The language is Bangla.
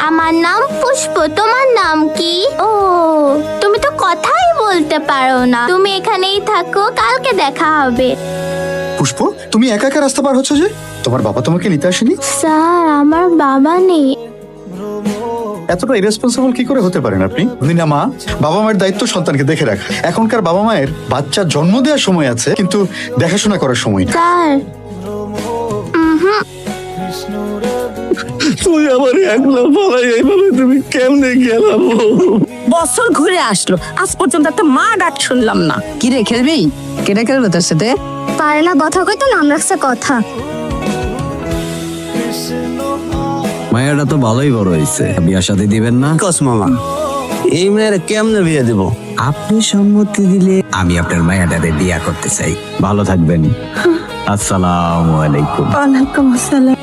আমার নাম পুষ্প, তোমার নাম কি? ও, তুমি তো কথাই বলতে পারো না। তুমি এখানেই থাকো, কালকে দেখা হবে। পুষ্প, তুমি একা একা রাস্তা পার হচ্ছ যে? তোমার বাবা তোমাকে নিতে আসেনি? স্যার, আমার বাবা নেই। এতটা ইরেসপন্সিবল কি করে হতে পারেন আপনি? না মা, বাবা মায়ের দায়িত্ব সন্তানকে দেখে রাখা। এখনকার বাবা মায়ের বাচ্চার জন্ম দেওয়ার সময় আছে, কিন্তু দেখাশোনা করার সময় না। স্যার, তুই আমার একলা ফলাই এইভাবে তুমি কেমনে গেলাম? বছর ঘুরে আসলো, আজ পর্যন্ত একটা মা ডাক শুনলাম না। কি রে, খেলবি? কেটে খেলবে তোর সাথে? পারে না কথা কইতে, নাম রাখছে কথা। মায়াটা তো ভালোই বড় হয়েছে, বিয়ার সাথে দিবেন না? কস মামা, এই মেয়ের কেমনে বিয়ে দিব? আপনি সম্মতি দিলে আমি আপনার মায়াটারে বিয়া করতে চাই। ভালো থাকবেন। আসসালামু আলাইকুম। ওয়ালাইকুম আসসালাম।